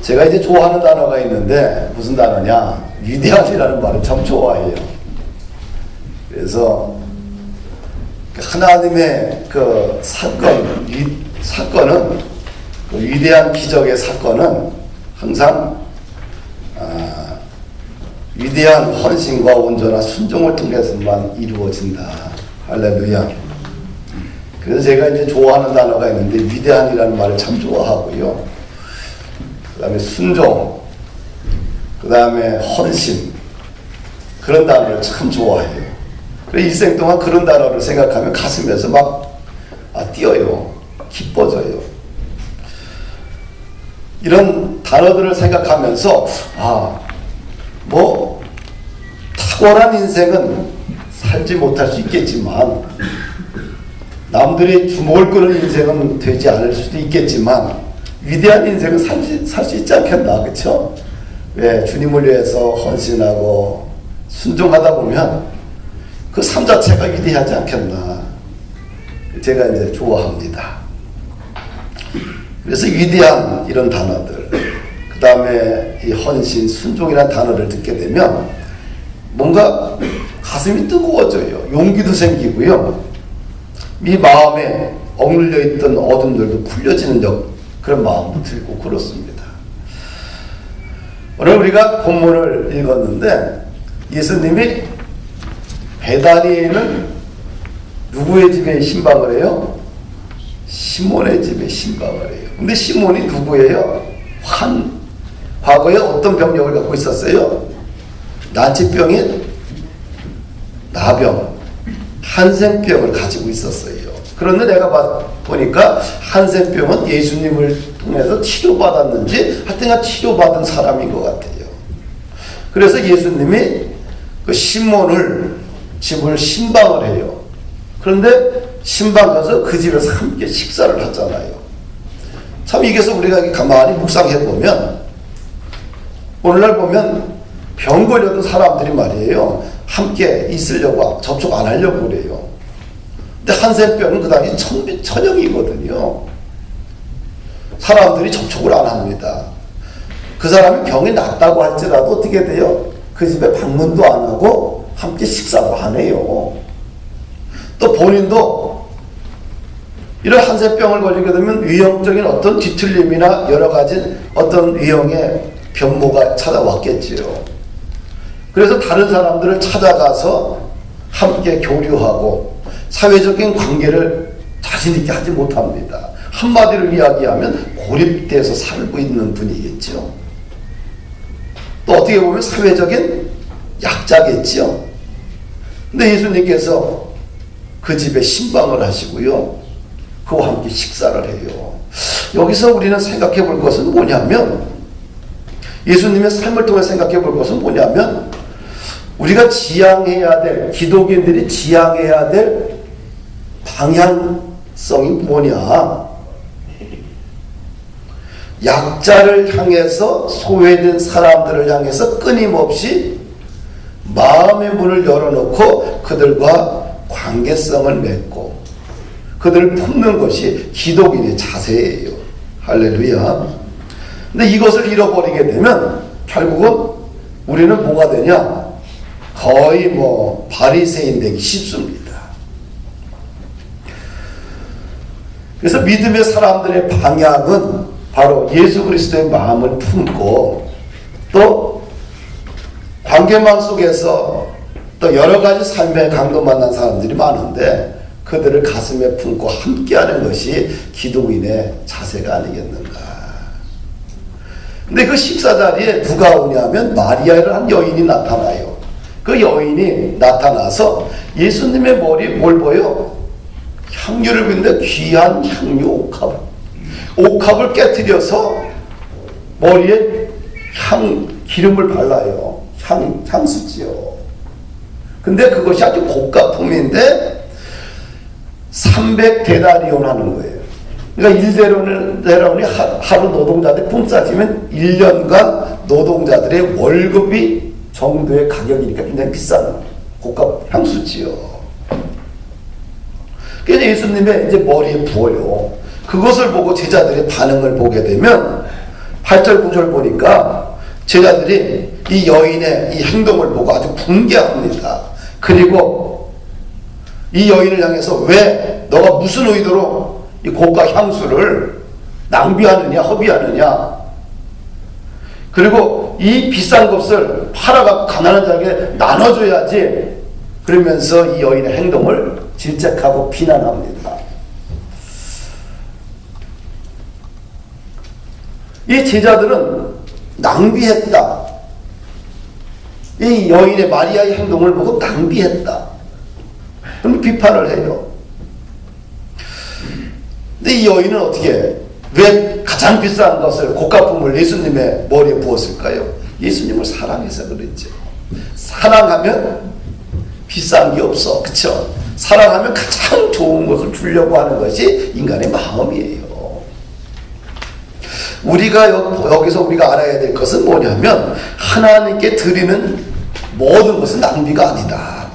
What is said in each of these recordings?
제가 이제 좋아하는 단어가 있는데 무슨 단어냐? 위대한이라는 말을 참 좋아해요. 그래서 하나님의 그 사건은 그 위대한 기적의 사건은 항상 위대한 헌신과 온전한 순종을 통해서만 이루어진다. 할렐루야. 그래서 제가 이제 좋아하는 단어가 있는데 위대한이라는 말을 참 좋아하고요. 그 다음에 순종, 그 다음에 헌신, 그런 단어를 참 좋아해요. 그래서 일생 동안 그런 단어를 생각하면 가슴에서 막 뛰어요. 기뻐져요. 이런 단어들을 생각하면서 뭐 탁월한 인생은 살지 못할 수 있겠지만 남들이 주목을 끄는 인생은 되지 않을 수도 있겠지만 위대한 인생은 살 수 있지 않겠나, 그쵸? 왜 주님을 위해서 헌신하고 순종하다 보면 그 삶 자체가 위대하지 않겠나, 제가 이제 좋아합니다. 그래서 위대한 이런 단어들, 그 다음에 이 헌신, 순종이라는 단어를 듣게 되면 뭔가 가슴이 뜨거워져요. 용기도 생기고요. 이 마음에 억눌려 있던 어둠들도 풀려지는 그런 마음도 들고 그렇습니다. 오늘 우리가 본문을 읽었는데 예수님이 베다니에는 누구의 집에 신방을 해요? 시몬의 집에 신방을 해요. 근데 시몬이 누구예요? 과거에 어떤 병력을 갖고 있었어요? 난치병인 나병, 한센병을 가지고 있었어요. 그런데 내가 보니까 한센병은 예수님을 통해서 치료받았는지 하여튼 치료받은 사람인 것 같아요. 그래서 예수님이 그 시몬을 집을 신방을 해요. 그런데 신방 가서 그 집에서 함께 식사를 하잖아요. 참 이게서 우리가 가만히 묵상해 보면 오늘날 보면 병 걸려도 사람들이 말이에요, 함께 있으려고 접촉 안 하려고 그래요. 근데 한센병은 그 당시 천형이거든요. 사람들이 접촉을 안 합니다. 그 사람이 병이 낫다고 할지라도 어떻게 돼요? 그 집에 방문도 안 하고 함께 식사도 안 해요. 또 본인도 이런 한센병을 걸리게 되면 위험적인 어떤 뒤틀림이나 여러 가지 어떤 위험의 변모가 찾아왔겠지요. 그래서 다른 사람들을 찾아가서 함께 교류하고 사회적인 관계를 자신 있게 하지 못합니다. 한마디로 이야기하면 고립돼서 살고 있는 분이겠죠. 또 어떻게 보면 사회적인 약자겠죠. 근데 예수님께서 그 집에 신방을 하시고요, 그와 함께 식사를 해요. 여기서 우리는 생각해 볼 것은 뭐냐면, 예수님의 삶을 통해 생각해 볼 것은 뭐냐면, 우리가 지향해야 될, 기독인들이 지향해야 될 방향성이 뭐냐? 약자를 향해서, 소외된 사람들을 향해서 끊임없이 마음의 문을 열어놓고 그들과 관계성을 맺고 그들을 품는 것이 기독인의 자세예요. 할렐루야. 근데 이것을 잃어버리게 되면 결국은 우리는 뭐가 되냐? 거의 바리새인 되기 쉽습니다. 그래서 믿음의 사람들의 방향은 바로 예수 그리스도의 마음을 품고, 또 관계망 속에서 또 여러 가지 삶의 강도 만난 사람들이 많은데 그들을 가슴에 품고 함께하는 것이 기독인의 자세가 아니겠는가. 근데 그 식사 자리에 누가 오냐면 마리아라는 여인이 나타나요. 그 여인이 나타나서 예수님의 머리에 뭘 보여? 향유를 붓는데 귀한 향유 옥합을 깨트려서 머리에 기름을 발라요. 향수지요. 근데 그것이 아주 고가품인데 300데나리온 하는 거예요. 그러니까 1데나리온이 하루 노동자들 품삯이면 1년간 노동자들의 월급이 정도의 가격이니까 굉장히 비싼 고가 향수지요. 그래서 예수님의 이제 머리에 부어요. 그것을 보고 제자들의 반응을 보게 되면 8절 9절 보니까 제자들이 이 여인의 이 행동을 보고 아주 분개합니다. 그리고 이 여인을 향해서 왜 너가 무슨 의도로 이 고가 향수를 낭비하느냐, 허비하느냐. 그리고 이 비싼 것을 팔아가 가난한 자에게 나눠줘야지. 그러면서 이 여인의 행동을 질책하고 비난합니다. 이 제자들은 낭비했다. 이 여인의 마리아의 행동을 보고 낭비했다. 그럼 비판을 해요. 근데 이 여인은 어떻게, 왜 가장 비싼 것을, 고가품을 예수님의 머리에 부었을까요? 예수님을 사랑해서 그랬죠. 사랑하면 비싼 게 없어. 그쵸? 사랑하면 가장 좋은 것을 주려고 하는 것이 인간의 마음이에요. 우리가 여기서 우리가 알아야 될 것은 뭐냐면, 하나님께 드리는 모든 것은 낭비가 아니다.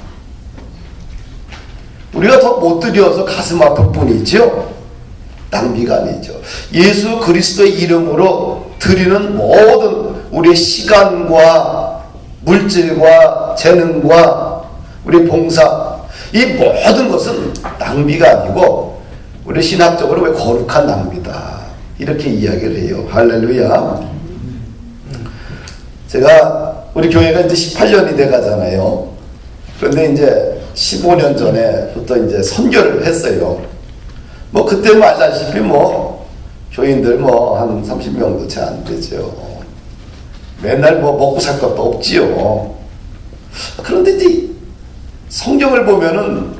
우리가 더 못 드려서 가슴 아플 뿐이죠. 낭비가 아니죠. 예수 그리스도의 이름으로 드리는 모든 우리의 시간과 물질과 재능과 우리 봉사, 이 모든 것은 낭비가 아니고 우리 신학적으로 왜 거룩한 낭비다, 이렇게 이야기를 해요. 할렐루야. 제가 우리 교회가 이제 18년이 돼 가잖아요. 그런데 이제 15년 전에부터 이제 선교를 했어요. 뭐 그때 알다시피 뭐 교인들 뭐 한 30명도 채 안 되죠. 맨날 뭐 먹고 살 것도 없지요. 그런데 이제 성경을 보면은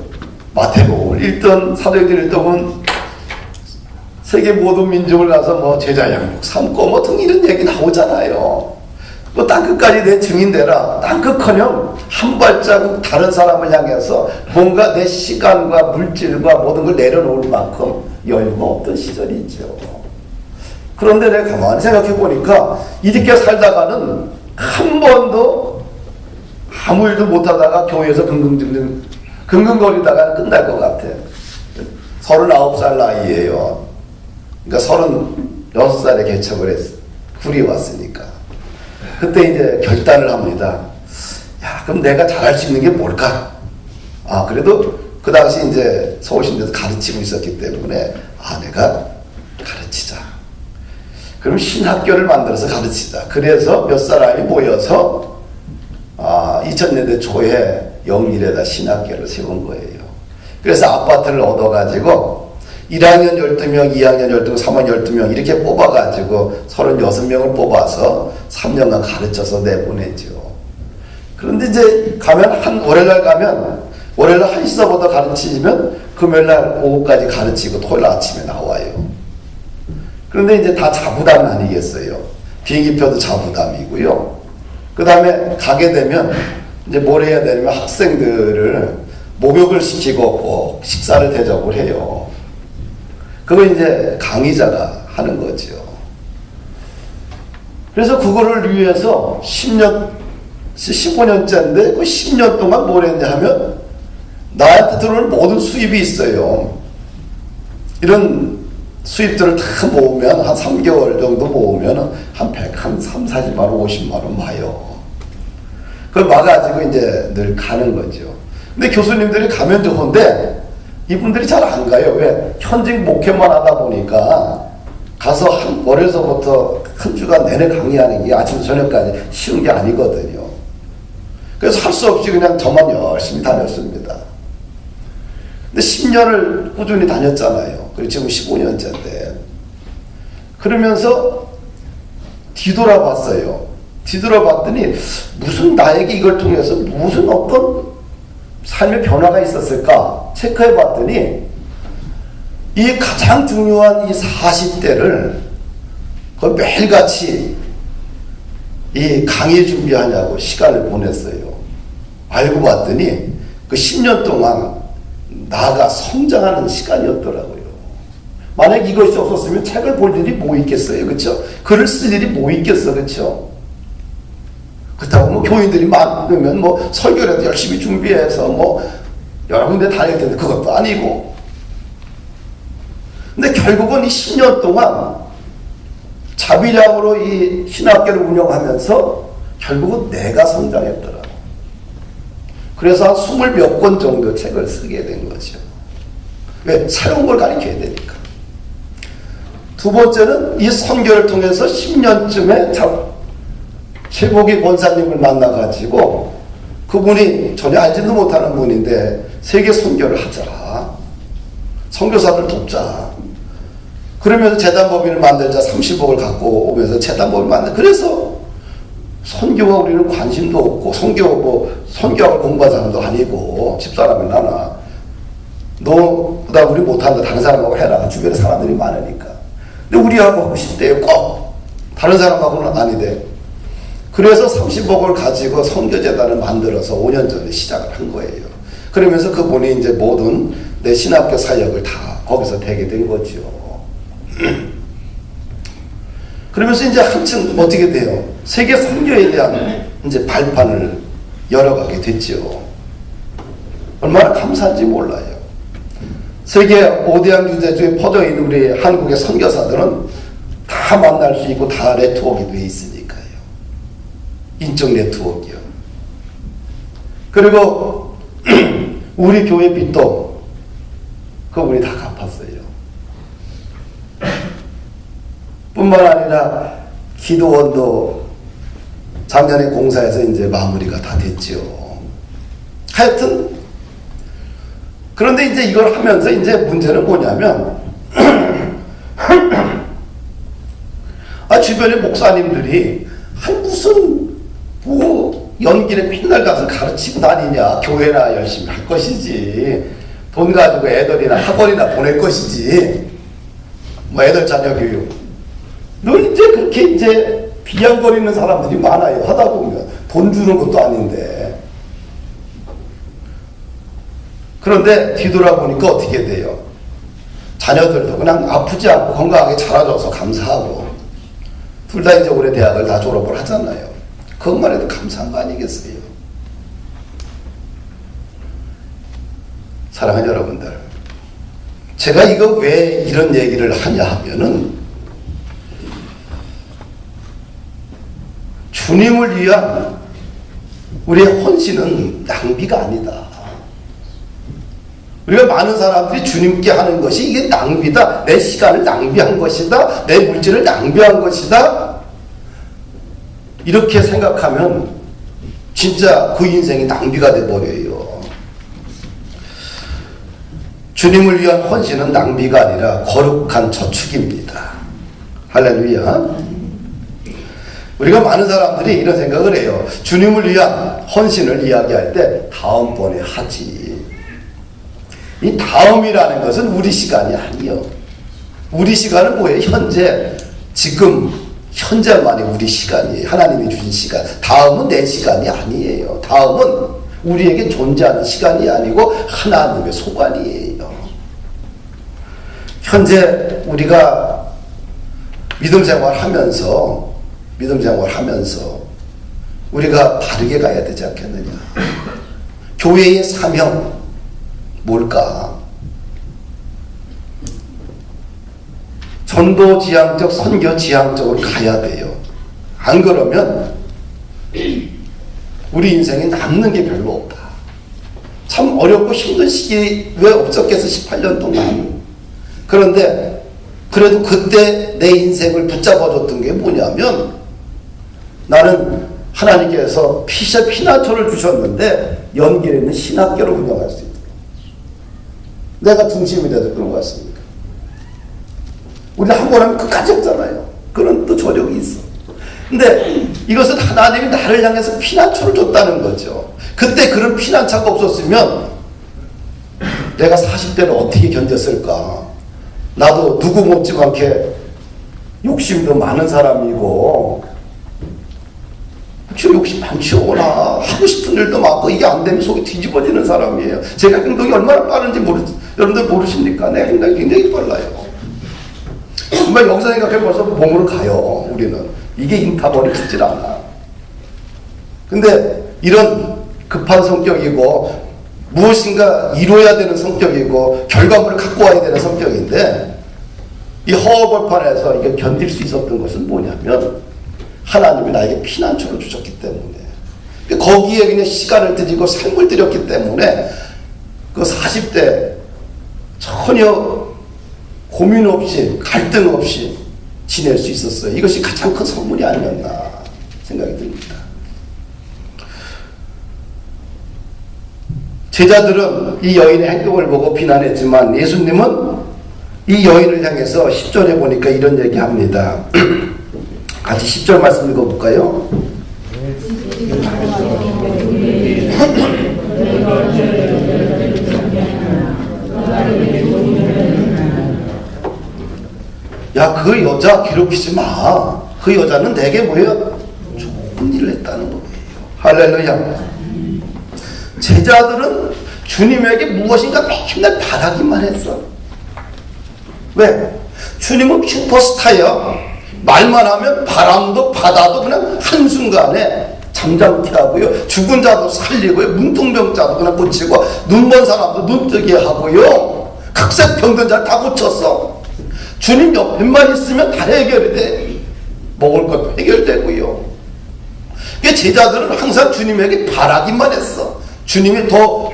마태복음 1등, 사도행전 1등은 세계 모든 민족을 가서 뭐 제자 양육 삼고 뭐 등 이런 얘기 나오잖아요. 뭐 땅끝까지 내 증인되라. 땅끝커녕 한 발자국 다른 사람을 향해서 뭔가 내 시간과 물질과 모든 걸 내려놓을 만큼 여유가 없던 시절이 있죠. 그런데 내가 가만히 생각해 보니까 이렇게 살다가는 한 번도 아무 일도 못하다가 교회에서 긍긍거리다가 끝날 것 같아. 39살 나이에요. 그러니까 36살에 개척을 했어. 굴이 왔으니까. 그때 이제 결단을 합니다. 야, 그럼 내가 잘할 수 있는 게 뭘까? 아, 그래도 그 당시 이제 서울신대에서 가르치고 있었기 때문에, 아, 내가 가르치자. 그럼 신학교를 만들어서 가르치자. 그래서 몇 사람이 모여서 2000년대 초에 영일에다 신학교를 세운 거예요. 그래서 아파트를 얻어가지고 1학년 12명, 2학년 12명, 3학년 12명 이렇게 뽑아가지고 36명을 뽑아서 3년간 가르쳐서 내보내죠. 그런데 이제 가면 월요일날 가면 월요일날 1시서부터 가르치면 금요일날 오후까지 가르치고 토요일 아침에 나와요. 그런데 이제 다 자부담 아니겠어요. 비행기표도 자부담이고요. 그 다음에 가게 되면 이제 뭘 해야 되냐면 학생들을 목욕을 시키고 꼭 식사를 대접을 해요. 그거 이제 강의자가 하는 거죠. 그래서 그거를 위해서 15년째인데 그 10년 동안 뭘 했냐 하면 나한테 들어오는 모든 수입이 있어요. 이런 수입들을 다 모으면 한 3개월 정도 모으면 한 3, 40만 원, 50만 원 와요. 그걸 와가지고 이제 늘 가는 거죠. 근데 교수님들이 가면 좋은데 이분들이 잘 안 가요. 왜? 현직 목회만 하다 보니까 가서 월요일서부터 한 주간 내내 강의하는 게 아침 저녁까지 쉬운 게 아니거든요. 그래서 할 수 없이 그냥 저만 열심히 다녔습니다. 근데 10년을 꾸준히 다녔잖아요. 그리고 지금 15년째인데. 그러면서 뒤돌아봤어요. 뒤돌아봤더니 무슨 나에게 이걸 통해서 무슨 어떤 삶의 변화가 있었을까 체크해 봤더니 이 가장 중요한 이 40대를 거의 매일같이 이 강의 준비하냐고 시간을 보냈어요. 알고 봤더니 그 10년 동안 나가 성장하는 시간이었더라고요. 만약 이것이 없었으면 책을 볼 일이 뭐 있겠어요. 그렇죠? 글을 쓸 일이 뭐 있겠어. 그렇죠? 그렇다고 뭐 교인들이 많으면 뭐 설교라도 열심히 준비해서 뭐 여러 군데 다닐 텐데 그것도 아니고. 근데 결국은 이 10년 동안 자비량으로 이 신학교를 운영하면서 결국은 내가 성장했더라고. 그래서 한 20몇 권 정도 책을 쓰게 된 거죠. 왜? 새로운 걸 가르쳐야 되니까. 두 번째는 이 선교를 통해서 10년쯤에 최복희 권사님을 만나가지고 그분이 전혀 알지도 못하는 분인데 세계 선교를 하자. 선교사들 돕자. 그러면서 재단법인을 만들자 30억을 갖고 오면서 재단법인을 만들. 그래서 선교가 우리는 관심도 없고 선교학을 공부한 사람도 아니고 집사람이 나나 너보다 우리 못한다 다른 사람하고 해라. 주변에 사람들이 많으니까. 근데 우리하고 하고 싶대요. 꼭 다른 사람하고는 아니대. 그래서 30억을 가지고 선교재단을 만들어서 5년 전에 시작을 한 거예요. 그러면서 그분이 이제 모든 내 신학교 사역을 다 거기서 되게 된 거죠. 그러면서 이제 한층 어떻게 돼요? 세계 선교에 대한 이제 발판을 열어가게 됐죠. 얼마나 감사한지 몰라요. 세계 5대양 유대주의 퍼져있는 우리 한국의 선교사들은 다 만날 수 있고 다 네트워크가 돼 있으니까요. 인적 네트워크요. 그리고 우리 교회 빚도 그분이 다 갚았어요. 뿐만 아니라 기도원도 작년에 공사해서 이제 마무리가 다 됐죠. 하여튼 그런데 이제 이걸 하면서 이제 문제는 뭐냐면 주변에 목사님들이 무슨 뭐 연길에 맨날 가서 가르치고 다니냐. 교회나 열심히 할 것이지 돈 가지고 애들이나 학원이나 보낼 것이지 뭐 애들 자녀 교육 늘 이제 그렇게 이제 비양거리는 사람들이 많아요. 하다 보면 돈 주는 것도 아닌데. 그런데 뒤돌아보니까 어떻게 돼요? 자녀들도 그냥 아프지 않고 건강하게 자라줘서 감사하고 둘 다 이제 올해 대학을 다 졸업을 하잖아요. 그것만 해도 감사한 거 아니겠어요? 사랑하는 여러분들, 제가 이거 왜 이런 얘기를 하냐 하면은 주님을 위한 우리의 헌신은 낭비가 아니다. 우리가 많은 사람들이 주님께 하는 것이 이게 낭비다. 내 시간을 낭비한 것이다. 내 물질을 낭비한 것이다. 이렇게 생각하면 진짜 그 인생이 낭비가 돼버려요. 주님을 위한 헌신은 낭비가 아니라 거룩한 저축입니다. 할렐루야. 우리가 많은 사람들이 이런 생각을 해요. 주님을 위한 헌신을 이야기할 때 다음번에 하지. 이 다음이라는 것은 우리 시간이 아니요. 우리 시간은 뭐예요? 현재, 지금, 현재만이 우리 시간이에요. 하나님이 주신 시간. 다음은 내 시간이 아니에요. 다음은 우리에게 존재하는 시간이 아니고 하나님의 소관이에요. 현재 우리가 믿음 생활하면서 우리가 바르게 가야 되지 않겠느냐. 교회의 사명 뭘까? 전도지향적, 선교지향적으로 가야 돼요. 안 그러면 우리 인생에 남는 게 별로 없다. 참 어렵고 힘든 시기 왜 없었겠어? 18년 동안. 그런데 그래도 그때 내 인생을 붙잡아줬던 게 뭐냐면 나는 하나님께서 피난처를 주셨는데 연길에 있는 신학교를 운영할 수 있도록 내가 중심이 돼서 그런 것 같습니다. 우리는 한 번 하면 끝까지 했잖아요. 그런 또 조력이 있어. 근데 이것은 하나님이 나를 향해서 피난처를 줬다는 거죠. 그때 그런 피난처가 없었으면 내가 40대를 어떻게 견뎠을까? 나도 누구 못지않게 욕심도 많은 사람이고 저 욕심 많죠. 나 하고 싶은 일도 많고 이게 안 되면 속이 뒤집어지는 사람이에요. 제가 행동이 얼마나 빠른지 여러분들 모르십니까? 내 행동이 굉장히 빨라요. 정말 여기서 생각해 벌써 몸으로 가요. 우리는 이게 인타벌이 붙질 않아. 근데 이런 급한 성격이고 무엇인가 이루어야 되는 성격이고 결과물을 갖고 와야 되는 성격인데 이 허허벌판에서 이게 견딜 수 있었던 것은 뭐냐면 하나님이 나에게 피난처를 주셨기 때문에 거기에 그냥 시간을 들이고 삶을 들였기 때문에 그 40대 전혀 고민 없이 갈등 없이 지낼 수 있었어요. 이것이 가장 큰 선물이 아니었나 생각이 듭니다. 제자들은 이 여인의 행동을 보고 비난했지만 예수님은 이 여인을 향해서 10절에 보니까 이런 얘기합니다. 같이 10절 말씀 읽어볼까요? 야, 그 여자 괴롭히지 마. 그 여자는 내게 뭐예요? 좋은 일을 했다는 거예요. 할렐루야. 제자들은 주님에게 무엇인가 맨날 바라기만 했어. 왜? 주님은 슈퍼스타야. 말만 하면 바람도 바다도 그냥 한순간에 잠잠케 하고요. 죽은 자도 살리고요. 문둥병자도 그냥 고치고 눈 먼 사람도 눈 뜨게 하고요. 각색병든 자 다 고쳤어. 주님 옆에만 있으면 다 해결이 돼. 먹을 것도 해결되고요. 제자들은 항상 주님에게 바라기만 했어. 주님이 더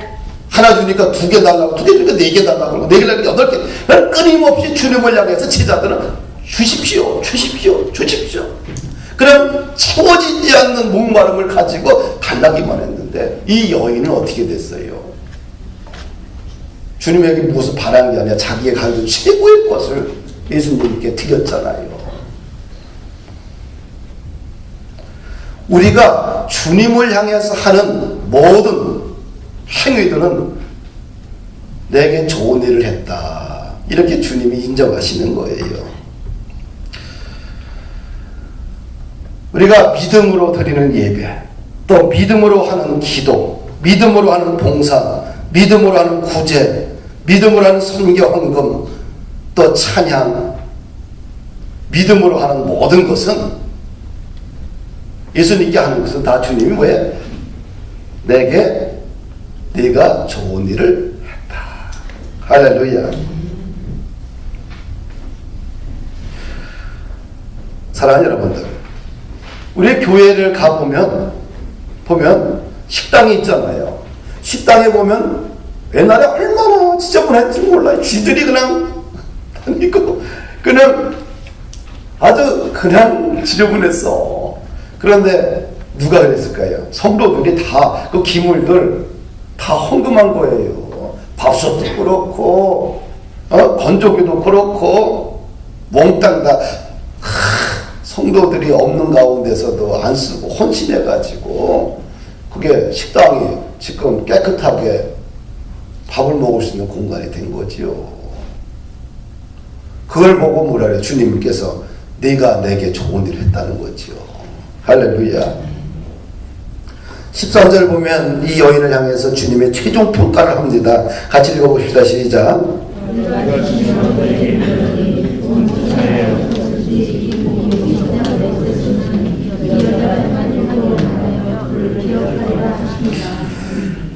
하나 주니까 2개 달라고, 2개 주니까 4개 달라고, 4개 달라고 8개. 끊임없이 주님을 향해서 제자들은 주십시오, 주십시오, 주십시오. 그럼 채워지지 않는 목마름을 가지고 달라기만 했는데 이 여인은 어떻게 됐어요? 주님에게 무엇을 바라는 게 아니라 자기의 가진 최고의 것을 예수님께 드렸잖아요. 우리가 주님을 향해서 하는 모든 행위들은 내게 좋은 일을 했다. 이렇게 주님이 인정하시는 거예요. 우리가 믿음으로 드리는 예배, 또 믿음으로 하는 기도, 믿음으로 하는 봉사, 믿음으로 하는 구제, 믿음으로 하는 선교 헌금, 또 찬양, 믿음으로 하는 모든 것은 예수님께 하는 것은 다 주님이 뭐예요? 내게 네가 좋은 일을 했다. 할렐루야. 사랑하는 여러분들, 우리 교회를 가보면 식당이 있잖아요. 식당에 보면 옛날에 얼마나 지저분했지 몰라요. 쥐들이 그냥 다니고 그냥 아주 그냥 지저분했어. 그런데 누가 그랬을까요? 성도들이 다 그 기물들 다 헌금한 거예요. 밥솥도 그렇고 건조기도 그렇고 몽땅 다 성도들이 없는 가운데서도 안 쓰고 헌신해가지고 그게 식당이 지금 깨끗하게 밥을 먹을 수 있는 공간이 된 거지요. 그걸 보고 뭐라 그래요? 주님께서 네가 내게 좋은 일을 했다는 거지요. 할렐루야. 13절 보면 이 여인을 향해서 주님의 최종 평가를 합니다. 같이 읽어봅시다. 시작.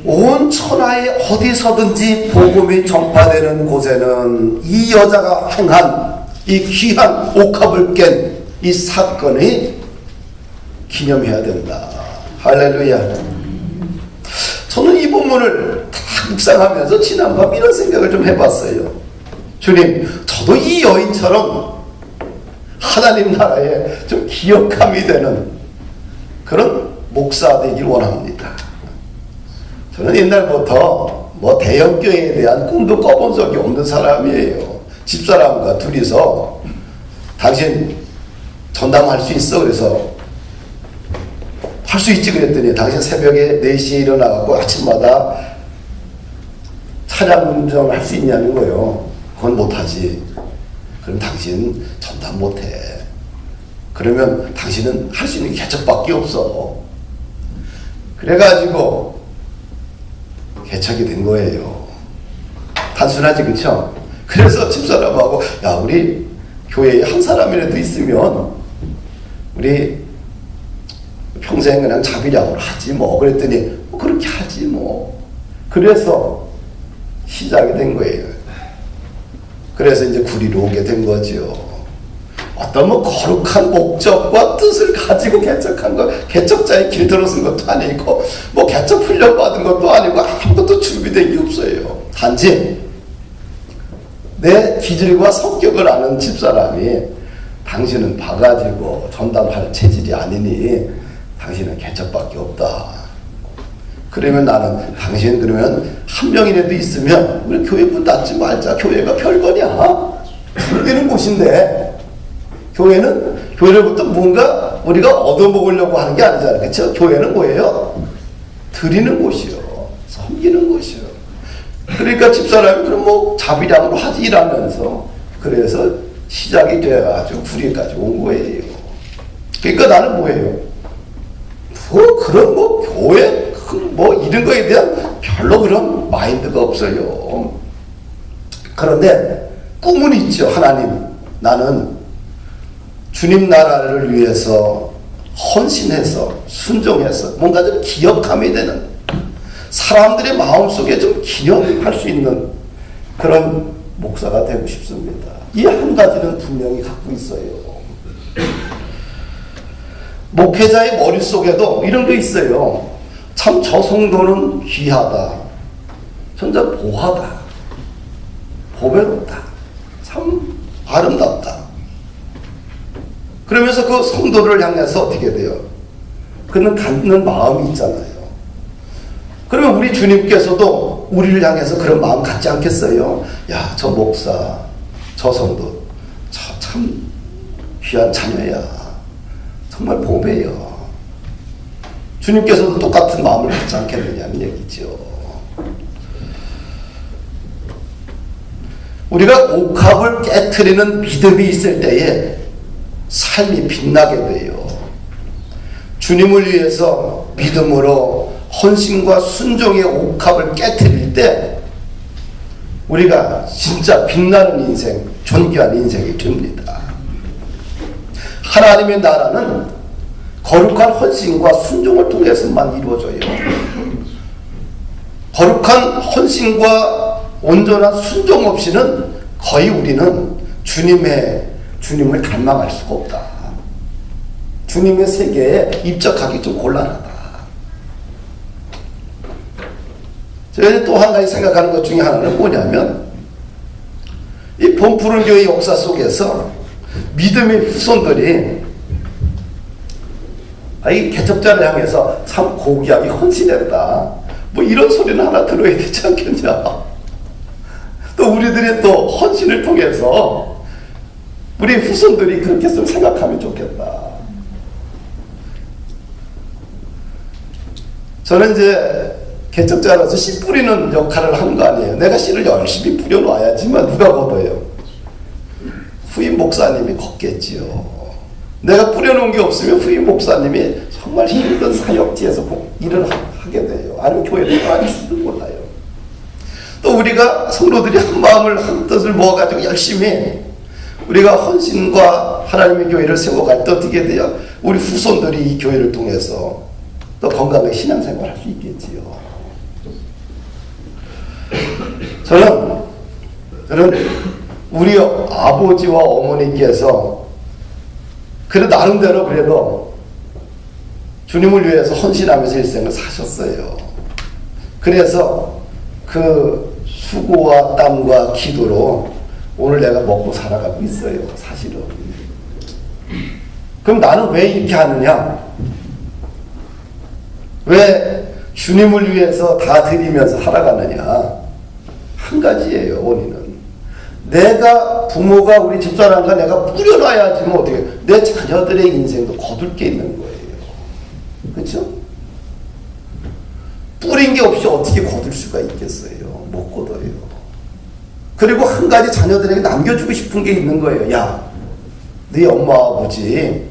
온 천하에 어디서든지 복음이 전파되는 곳에는 이 여자가 행한 이 귀한 옥합을 깬 이 사건이 기념해야 된다. 할렐루야. 저는 이 본문을 다 묵상하면서 지난밤 이런 생각을 좀 해봤어요. 주님, 저도 이 여인처럼 하나님 나라에 좀 기억함이 되는 그런 목사 되길 원합니다. 저는 옛날부터 대형 교회에 대한 꿈도 꿔본 적이 없는 사람이에요. 집사람과 둘이서 당신 전담할 수 있어? 그래서 할 수 있지 그랬더니 당신 새벽에 4시에 일어나갖고 아침마다 차량 운전을 할 수 있냐는 거예요. 그건 못하지. 그럼 당신 전담 못해. 그러면 당신은 할 수 있는 게 개척밖에 없어. 그래가지고 개척이 된 거예요. 단순하지, 그쵸? 그래서 집사람하고 야, 우리 교회에 한 사람이라도 있으면 우리 평생 그냥 자비량으로 하지 뭐. 그랬더니 그렇게 하지 뭐. 그래서 시작이 된 거예요. 그래서 이제 구리로 오게 된 거죠. 어떤 뭐 거룩한 목적과 뜻을 가지고 개척한 거, 개척자의 길 들어선 것도 아니고, 뭐 개척 훈련 받은 것도 아니고, 아무것도 준비된 게 없어요. 단지 내 기질과 성격을 아는 집사람이 당신은 봐가지고 전담할 체질이 아니니 당신은 개척밖에 없다. 그러면 나는 당신 그러면 한 명이라도 있으면 우리 교회 문 닫지 말자. 교회가 별거냐? 섬기는 곳인데 교회로부터 뭔가 우리가 얻어먹으려고 하는 게 아니잖아요. 그렇죠? 교회는 뭐예요? 드리는 곳이요. 섬기는 곳이요. 그러니까 집사람이 그럼 뭐 자비량으로 하지 일하면서 그래서 시작이 돼가지고 구리까지 온 거예요. 그러니까 나는 뭐예요? 그런 뭐 교회 뭐 이런 거에 대한 별로 그런 마인드가 없어요. 그런데 꿈은 있죠. 하나님, 나는 주님 나라를 위해서 헌신해서 순종해서 뭔가 좀 기억함이 되는, 사람들의 마음속에 좀 기억할 수 있는 그런 목사가 되고 싶습니다. 이 한 가지는 분명히 갖고 있어요. 목회자의 머릿속에도 이런 게 있어요. 참 저 성도는 귀하다. 진짜 보하다. 보배롭다. 참 아름답다. 그러면서 그 성도를 향해서 어떻게 돼요? 그는 갖는 마음이 있잖아요. 그러면 우리 주님께서도 우리를 향해서 그런 마음 갖지 않겠어요? 야, 저 목사, 저 성도, 참 귀한 자녀야. 정말 보배요. 주님께서도 똑같은 마음을 갖지 않겠느냐는 얘기죠. 우리가 옥합을 깨트리는 믿음이 있을 때에 삶이 빛나게 돼요. 주님을 위해서 믿음으로 헌신과 순종의 옥합을 깨트릴 때 우리가 진짜 빛나는 인생, 존귀한 인생이 됩니다. 하나님의 나라는 거룩한 헌신과 순종을 통해서만 이루어져요. 거룩한 헌신과 온전한 순종 없이는 거의 우리는 주님을 닮아갈 수가 없다. 주님의 세계에 입적하기 좀 곤란하다. 저희는 또 한 가지 생각하는 것 중에 하나는 뭐냐면, 이 본푸른교회 역사 속에서 믿음의 후손들이 이 개척자를 향해서 참 고귀하게 헌신했다. 뭐 이런 소리는 하나 들어야 되지 않겠냐. 또 우리들의 또 헌신을 통해서 우리 후손들이 그렇게 좀 생각하면 좋겠다. 저는 이제 개척자로서 씨 뿌리는 역할을 하는 거 아니에요. 내가 씨를 열심히 뿌려놔야지만 누가 걷어요? 후임 목사님이 걷겠지요. 내가 뿌려놓은 게 없으면 후임 목사님이 정말 힘든 사역지에서 일을 하게 돼요. 아니면 교회를 떠나실지도 몰라요. 또 우리가 성도들이 한 마음을 한 뜻을 모아가지고 열심히 우리가 헌신과 하나님의 교회를 세워갈 때 어떻게 돼요? 우리 후손들이 이 교회를 통해서 또 건강하게 신앙생활 할 수 있겠지요. 저는 우리 아버지와 어머니께서 그래 나름대로 그래도 주님을 위해서 헌신하면서 일생을 사셨어요. 그래서 그 수고와 땀과 기도로 오늘 내가 먹고 살아가고 있어요. 사실은. 그럼 나는 왜 이렇게 하느냐? 왜 주님을 위해서 다 드리면서 살아가느냐? 한 가지예요. 원인은. 내가 부모가 우리 집사람과 내가 뿌려놔야지 뭐 어떻게 내 자녀들의 인생도 거둘 게 있는 거예요. 그렇죠? 뿌린 게 없이 어떻게 거둘 수가 있겠어요? 못 거둬요. 그리고 한 가지 자녀들에게 남겨주고 싶은 게 있는 거예요. 야, 네 엄마 아버지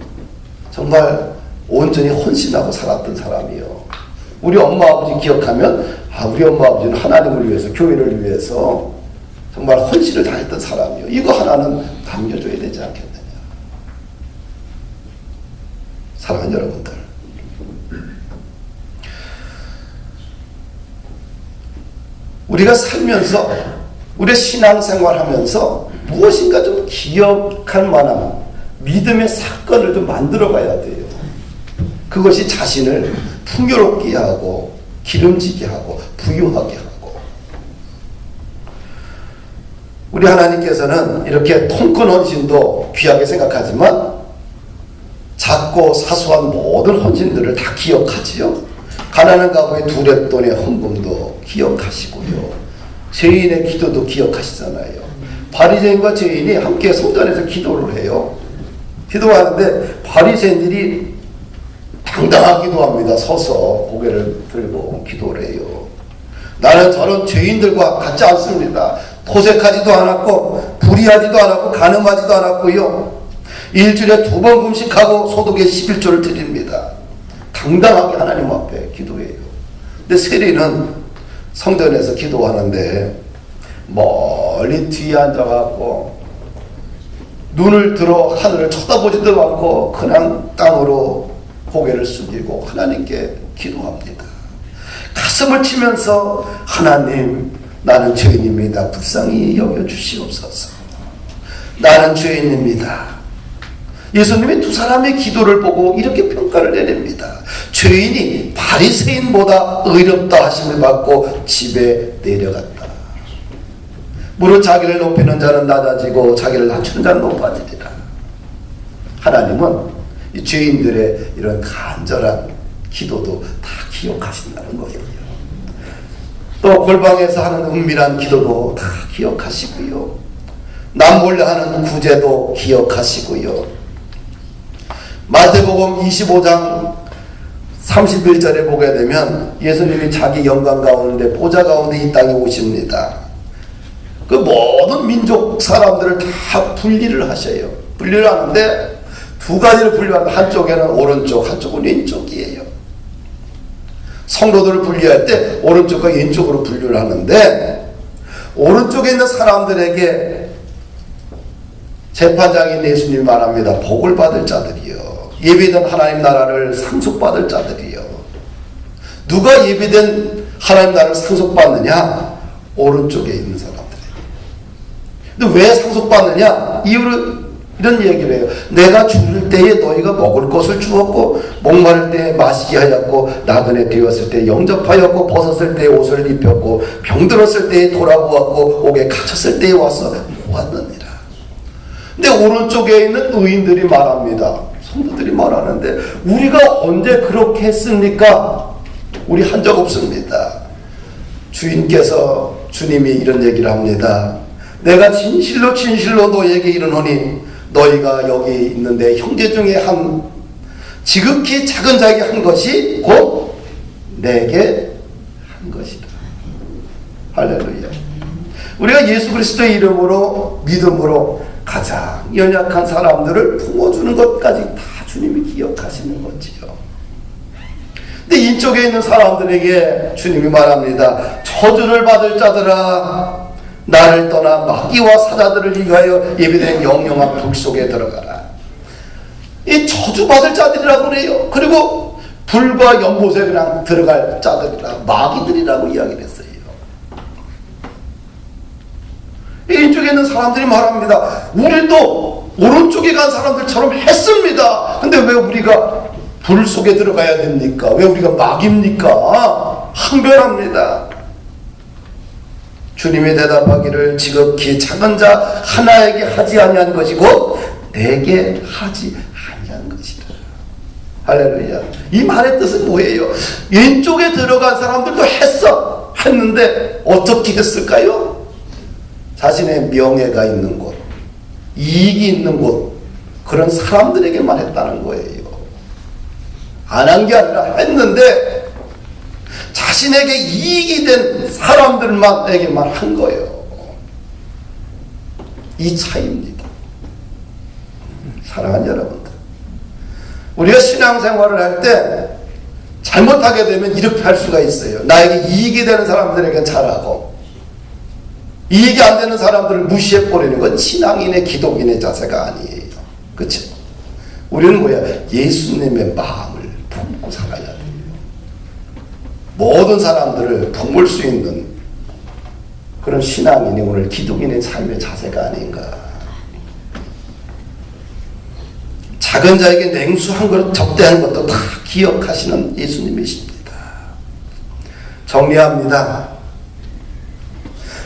정말 온전히 헌신하고 살았던 사람이요. 우리 엄마 아버지 기억하면 우리 엄마 아버지는 하나님을 위해서 교회를 위해서 정말 헌신을 다했던 사람이요. 이거 하나는 남겨줘야 되지 않겠느냐. 사랑하는 여러분들, 우리가 살면서 우리 신앙생활하면서 무엇인가 좀 기억할 만한 믿음의 사건을 좀 만들어 가야 돼요. 그것이 자신을 풍요롭게 하고 기름지게 하고 부유하게 하고. 우리 하나님께서는 이렇게 통 큰 헌신도 귀하게 생각하지만 작고 사소한 모든 헌신들을 다 기억하지요. 가난한 가부의 두랫돈의 헌금도 기억하시고요. 죄인의 기도도 기억하시잖아요. 바리새인과 죄인이 함께 성전에서 기도를 해요. 기도하는데 바리새인들이 당당하게 기도합니다. 서서 고개를 들고 기도를 해요. 나는 저런 죄인들과 같지 않습니다. 토색하지도 않았고 불의하지도 않았고 간음하지도 않았고요. 일주일에 2번 금식하고 소득의 11조를 드립니다. 당당하게 하나님 앞에 기도해요. 근데 세리는 성전에서 기도하는데 멀리 뒤에 앉아갖고 눈을 들어 하늘을 쳐다보지도 않고 그냥 땅으로 고개를 숙이고 하나님께 기도합니다. 가슴을 치면서 하나님, 나는 죄인입니다. 불쌍히 여겨주시옵소서. 나는 죄인입니다. 예수님이 두 사람의 기도를 보고 이렇게 평가를 내립니다. 죄인이 바리새인보다 의롭다 하심을 받고 집에 내려갔다. 무릇 자기를 높이는 자는 낮아지고 자기를 낮추는 자는 높아지리라. 하나님은 이 죄인들의 이런 간절한 기도도 다 기억하신다는 거예요. 또 골방에서 하는 은밀한 기도도 다 기억하시고요. 남몰래 하는 구제도 기억하시고요. 마태복음 25장 31절에 보게 되면 예수님이 자기 영광 가운데 보좌 가운데 이 땅에 오십니다. 그 모든 민족 사람들을 다 분리를 하셔요. 분리를 하는데 두 가지를 분리하는데 한쪽에는 오른쪽, 한쪽은 왼쪽이에요. 성도들을 분리할 때 오른쪽과 왼쪽으로 분류를 하는데 오른쪽에 있는 사람들에게 재판장인 예수님이 말합니다. 복을 받을 자들이요. 예비된 하나님 나라를 상속받을 자들이요. 누가 예비된 하나님 나라를 상속받느냐? 오른쪽에 있는 사람들이에요. 근데 왜 상속받느냐? 이유를 이런 얘기를 해요. 내가 죽을 때에 너희가 먹을 것을 주었고 목마를 때에 마시게 하였고 나그네 되었을 때 영접하였고 벗었을 때에 옷을 입혔고 병들었을 때에 돌아보았고 옥에 갇혔을 때에 와서 모았느니라. 근데 오른쪽에 있는 의인들이 말합니다. 성도들이 말하는데 우리가 언제 그렇게 했습니까? 우리 한 적 없습니다. 주님이 이런 얘기를 합니다. 내가 진실로 진실로 너희에게 이르노니 너희가 여기 있는데 형제 중에 한 지극히 작은 자에게 한 것이 곧 내게 한 것이다. 할렐루야. 우리가 예수 그리스도의 이름으로 믿음으로 가장 연약한 사람들을 품어주는 것까지 다 주님이 기억하시는 거지요. 근데 이쪽에 있는 사람들에게 주님이 말합니다. 저주를 받을 자들아 나를 떠나 마귀와 사자들을 위하여 예비된 영영한 불 속에 들어가라. 이 저주받을 자들이라고 그래요. 그리고 불과 연못에 그냥 들어갈 자들이라 마귀들이라고 이야기를 했어요. 이쪽에 있는 사람들이 말합니다. 우리도 오른쪽에 간 사람들처럼 했습니다. 근데 왜 우리가 불 속에 들어가야 됩니까? 왜 우리가 마귀입니까? 항변합니다. 주님이 대답하기를 지극히 작은 자 하나에게 하지 아니한 것이고 내게 하지 아니한 것이다. 할렐루야. 이 말의 뜻은 뭐예요? 왼쪽에 들어간 사람들도 했는데 어떻게 했을까요? 자신의 명예가 있는 곳, 이익이 있는 곳, 그런 사람들에게만 했다는 거예요. 안 한 게 아니라 했는데 자신에게 이익이 된 사람들만에게만 한 거예요. 이 차이입니다. 사랑하는 여러분들, 우리가 신앙생활을 할 때 잘못하게 되면 이렇게 할 수가 있어요. 나에게 이익이 되는 사람들에게 잘하고 이익이 안 되는 사람들을 무시해버리는 건 신앙인의 기독인의 자세가 아니에요. 그렇죠? 우리는 뭐야? 예수님의 마음을 품고 살아야 돼요. 모든 사람들을 품을 수 있는 그런 신앙인이 오늘 기독인의 삶의 자세가 아닌가. 작은 자에게 냉수 한 그릇 접대하는 것도 다 기억하시는 예수님이십니다. 정리합니다.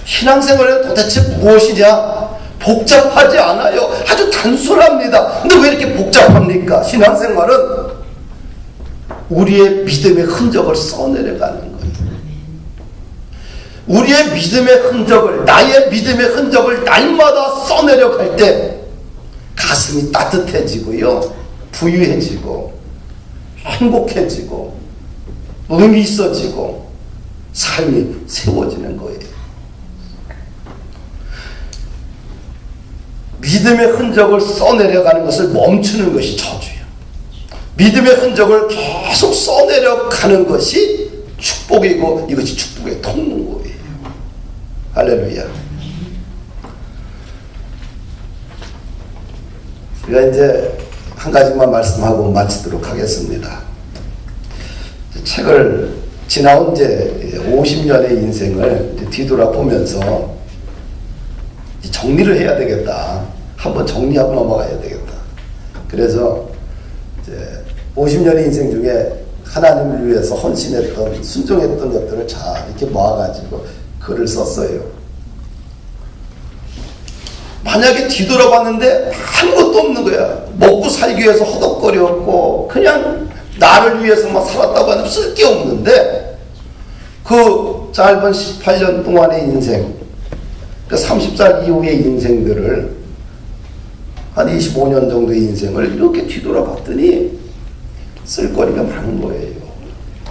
신앙생활은 도대체 무엇이냐? 복잡하지 않아요. 아주 단순합니다. 근데 왜 이렇게 복잡합니까? 신앙생활은 우리의 믿음의 흔적을 써내려가는 거예요. 우리의 믿음의 흔적을, 나의 믿음의 흔적을 날마다 써내려갈 때 가슴이 따뜻해지고요, 부유해지고 행복해지고 의미 있어지고 삶이 세워지는 거예요. 믿음의 흔적을 써내려가는 것을 멈추는 것이 저주예요. 믿음의 흔적을 계속 써내려가는 것이 축복이고 이것이 축복의 통로예요. 할렐루야. 우리가 이제 한 가지만 말씀하고 마치도록 하겠습니다. 책을 지나온 이제 50년의 인생을 뒤돌아보면서 정리를 해야 되겠다. 한번 정리하고 넘어가야 되겠다. 그래서 이제 50년의 인생 중에 하나님을 위해서 헌신했던, 순종했던 것들을 잘 이렇게 모아가지고 글을 썼어요. 만약에 뒤돌아봤는데 아무것도 없는 거야. 먹고 살기 위해서 허덕거렸고 그냥 나를 위해서만 살았다고 하면 쓸 게 없는데 그 짧은 18년 동안의 인생, 그 30살 이후의 인생들을 한 25년 정도의 인생을 이렇게 뒤돌아봤더니 쓸거리가 많은 거예요.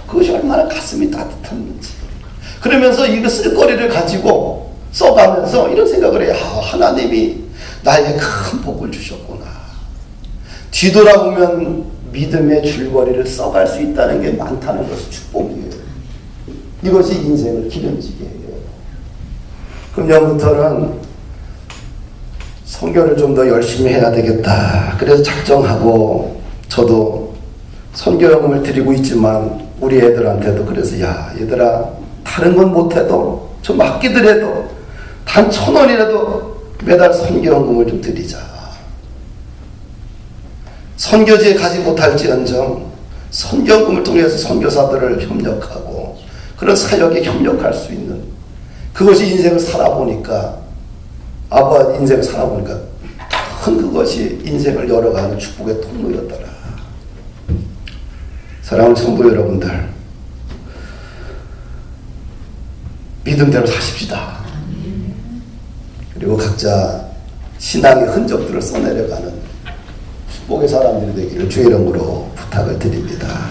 그것이 얼마나 가슴이 따뜻한지. 그러면서 이거 쓸거리를 가지고 써가면서 이런 생각을 해요. 하나님이 나에게 큰 복을 주셨구나. 뒤돌아보면 믿음의 줄거리를 써갈 수 있다는 게 많다는 것이 축복이에요. 이것이 인생을 기름지게 해요. 금년부터는 선교를 좀 더 열심히 해야 되겠다. 그래서 작정하고 저도 선교용을 드리고 있지만 우리 애들한테도 그래서 야 얘들아 다른 건 못해도 좀 아끼더라도 단 1,000원이라도 매달 선교연금을 좀 드리자. 선교지에 가지 못할지언정 선교연금을 통해서 선교사들을 협력하고 그런 사역에 협력할 수 있는 그것이 인생을 살아보니까 아빠 인생을 살아보니까 큰 그것이 인생을 열어가는 축복의 통로였더라. 사랑하는 성도 여러분들, 믿음대로 사십시다. 그리고 각자 신앙의 흔적들을 써내려가는 축복의 사람들이 되기를 주의 이름으로 부탁을 드립니다.